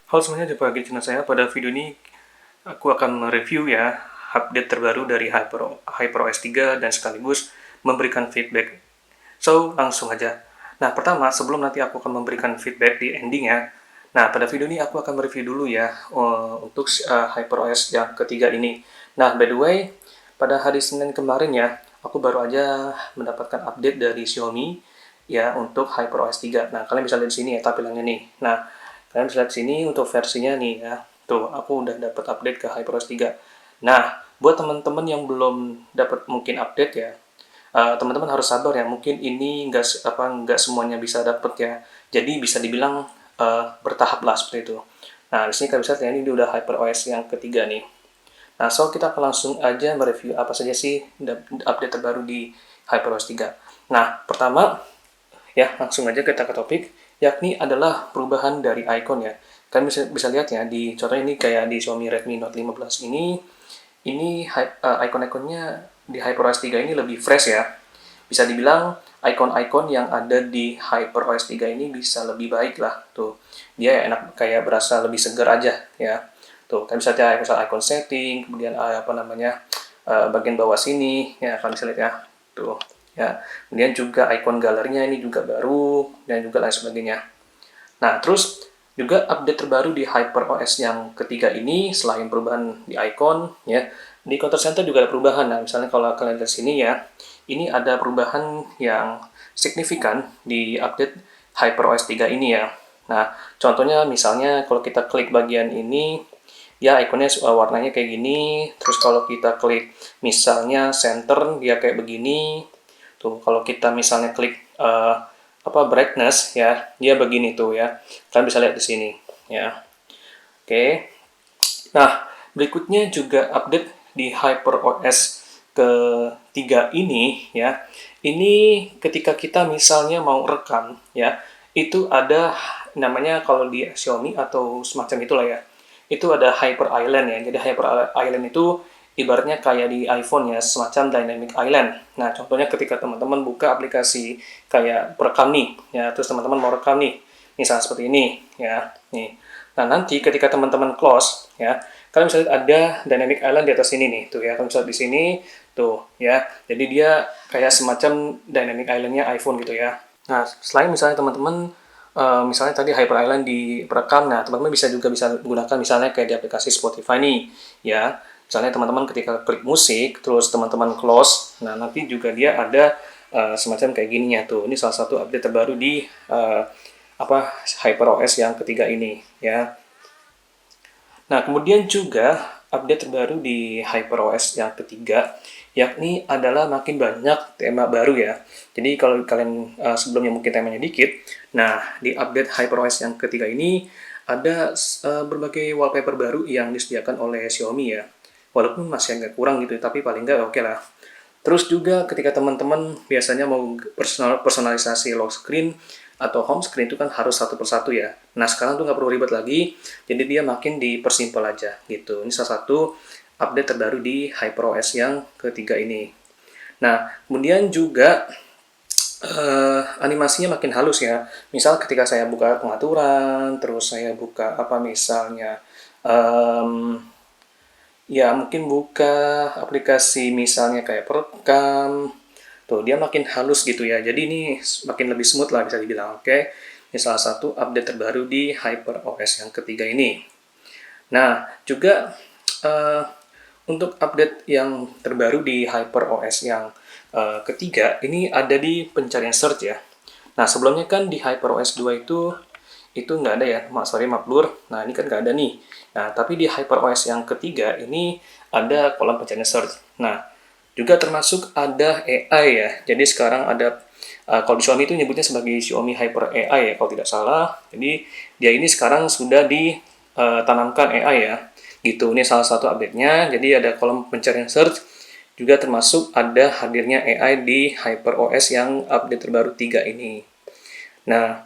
Halo semuanya, jumpa lagi di channel saya. Pada video ini aku akan mereview ya update terbaru dari HyperOS 3 dan sekaligus memberikan feedback. So, langsung aja. Nah, pertama, sebelum nanti aku akan memberikan feedback di ending ya. Nah, pada video ini aku akan mereview dulu ya untuk HyperOS yang ketiga ini. Nah, by the way, pada hari Senin kemarin ya, aku baru aja mendapatkan update dari Xiaomi ya untuk HyperOS 3. Nah, kalian bisa lihat di sini ya tampilannya nih. Nah, kalian bisa lihat sini untuk versinya nih ya. Tuh, aku udah dapat update ke HyperOS 3. Nah, buat teman-teman yang belum dapat mungkin update ya, teman-teman harus sabar ya. Mungkin ini nggak semuanya bisa dapat ya. Jadi bisa dibilang bertahap lah seperti itu. Nah, di sini kalian bisa lihat ya, ini udah HyperOS yang ketiga nih. Nah, so kita akan langsung aja mereview apa saja sih update terbaru di HyperOS 3. Nah, pertama, ya, langsung aja kita ke topik, yakni adalah perubahan dari icon ya. Kalian bisa lihat ya, di contohnya ini kayak di Xiaomi Redmi Note 15 ini icon-iconnya di HyperOS 3 ini lebih fresh ya. Bisa dibilang icon-icon yang ada di HyperOS 3 ini bisa lebih baik lah. Tuh, dia enak kayak berasa lebih segar aja ya. Tuh, kalian bisa lihat ya, icon setting, kemudian bagian bawah sini, ya kalian bisa lihat ya. Tuh, ya. Kemudian juga icon galerinya ini juga baru dan juga lain sebagainya. Nah, terus juga update terbaru di HyperOS yang ketiga ini selain perubahan di icon ya, di Control Center juga ada perubahan. Nah, misalnya kalau kalian lihat sini ya, ini ada perubahan yang signifikan di update HyperOS 3 ini ya. Nah, contohnya misalnya kalau kita klik bagian ini, ya ikonnya warnanya kayak gini. Terus kalau kita klik misalnya center, dia kayak begini. Tuh, kalau kita misalnya klik brightness ya, dia begini tuh ya. Kalian bisa lihat di sini ya. Oke. Nah, berikutnya juga update di HyperOS ketiga ini ya. Ini ketika kita misalnya mau rekam ya, itu ada namanya kalau di Xiaomi atau semacam itulah ya. Itu ada Hyper Island ya. Jadi Hyper Island itu ibaratnya kayak di iPhone ya, semacam Dynamic Island. Nah, contohnya ketika teman-teman buka aplikasi kayak perekam nih, ya, terus teman-teman mau rekam nih, misalnya seperti ini, ya, nih. Nah, nanti ketika teman-teman close, ya, kalian bisa lihat ada Dynamic Island di atas sini nih, tuh ya, kalian bisa lihat di sini, tuh, ya. Jadi dia kayak semacam Dynamic Island-nya iPhone gitu ya. Nah, selain misalnya teman-teman misalnya tadi Hyper Island di perekam, nah teman-teman bisa gunakan misalnya kayak di aplikasi Spotify nih, ya. Misalnya teman-teman ketika klik musik, terus teman-teman close, nah nanti juga dia ada semacam kayak gininya tuh. Ini salah satu update terbaru di HyperOS yang ketiga ini, ya. Nah, kemudian juga update terbaru di HyperOS yang ketiga, yakni adalah makin banyak tema baru ya. Jadi kalau kalian sebelumnya mungkin temanya dikit, nah di update HyperOS yang ketiga ini ada berbagai wallpaper baru yang disediakan oleh Xiaomi ya. Walaupun masih agak kurang gitu, tapi paling nggak oke lah. Terus juga ketika teman-teman biasanya mau personalisasi lock screen atau home screen itu kan harus satu persatu ya. Nah sekarang tuh nggak perlu ribet lagi, jadi dia makin dipersimpel aja gitu. Ini salah satu update terbaru di HyperOS yang ketiga ini. Nah kemudian juga animasinya makin halus ya. Misal ketika saya buka pengaturan, terus saya buka apa misalnya um, ya mungkin buka aplikasi misalnya kayak perekam, tuh dia makin halus gitu ya. Jadi ini makin lebih smooth lah bisa dibilang. Oke, ini salah satu update terbaru di HyperOS yang ketiga ini. Nah, juga uh, untuk update yang terbaru di HyperOS yang ketiga ini ada di pencarian search ya. Nah, sebelumnya kan di HyperOS 2 itu nggak ada ya, maaf blur. Nah, ini kan nggak ada nih. Nah, tapi di HyperOS yang ketiga ini ada kolom pencarian search. Nah, juga termasuk ada AI ya. Jadi sekarang ada, kalau di Xiaomi itu nyebutnya sebagai Xiaomi Hyper AI ya, kalau tidak salah. Jadi dia ini sekarang sudah ditanamkan AI ya. Gitu, ini salah satu update-nya. Jadi ada kolom pencarian search, juga termasuk ada hadirnya AI di HyperOS yang update terbaru 3 ini. Nah,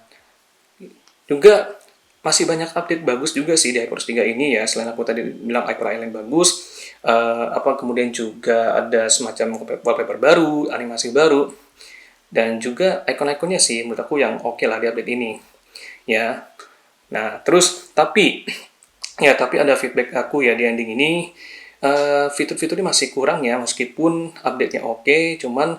juga masih banyak update bagus juga sih di HyperOS 3 ini ya. Selain aku tadi bilang Hyper Island bagus, kemudian juga ada semacam wallpaper baru, animasi baru, dan juga icon-iconnya sih menurut aku yang oke lah di update ini. Ya. Nah, terus tapi ya tapi ada feedback aku ya di ending ini, fitur-fiturnya masih kurang ya, meskipun update-nya oke, cuman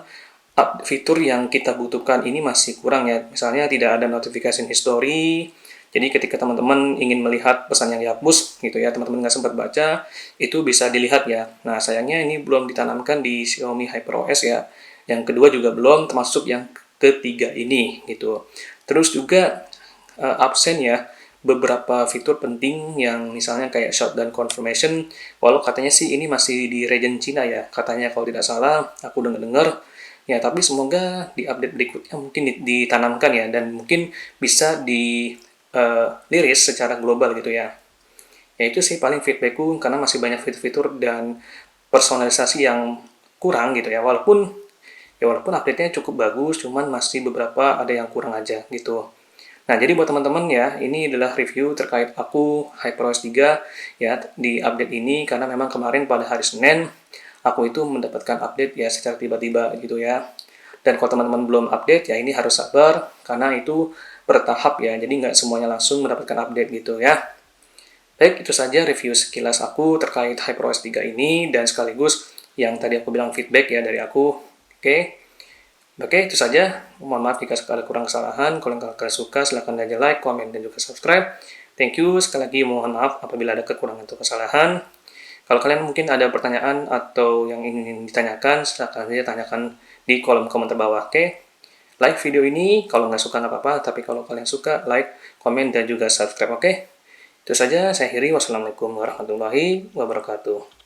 fitur yang kita butuhkan ini masih kurang ya. Misalnya tidak ada notification history, jadi ketika teman-teman ingin melihat pesan yang dihapus gitu ya, teman-teman nggak sempat baca, itu bisa dilihat ya. Nah, sayangnya ini belum ditanamkan di Xiaomi HyperOS ya. Yang kedua juga belum, termasuk yang ketiga ini gitu. Terus juga absen ya beberapa fitur penting yang misalnya kayak shutdown confirmation, walau katanya sih ini masih di region Cina ya, katanya kalau tidak salah, aku dengar-dengar. Ya, tapi semoga di update berikutnya mungkin ditanamkan ya, dan mungkin bisa diliris secara global gitu ya. Ya itu sih paling feedbackku, karena masih banyak fitur-fitur dan personalisasi yang kurang gitu ya, walaupun update-nya cukup bagus, cuman masih beberapa ada yang kurang aja gitu. Nah, jadi buat teman-teman ya, ini adalah review terkait aku HyperOS 3 ya di update ini, karena memang kemarin pada hari Senin aku itu mendapatkan update ya secara tiba-tiba gitu ya. Dan kalau teman-teman belum update ya ini harus sabar, karena itu bertahap ya, jadi nggak semuanya langsung mendapatkan update gitu ya. Baik, itu saja review sekilas aku terkait HyperOS 3 ini, dan sekaligus yang tadi aku bilang feedback ya dari aku. Oke, Oke, itu saja. Mohon maaf jika ada kurang kesalahan. Kalau kalian suka, silahkan aja like, komen, dan juga subscribe. Thank you. Sekali lagi mohon maaf apabila ada kekurangan atau kesalahan. Kalau kalian mungkin ada pertanyaan atau yang ingin ditanyakan, silahkan aja tanyakan di kolom komentar bawah. Oke? Like video ini. Kalau nggak suka nggak apa-apa. Tapi kalau kalian suka, like, komen, dan juga subscribe. Oke? Itu saja. Saya akhiri. Wassalamualaikum warahmatullahi wabarakatuh.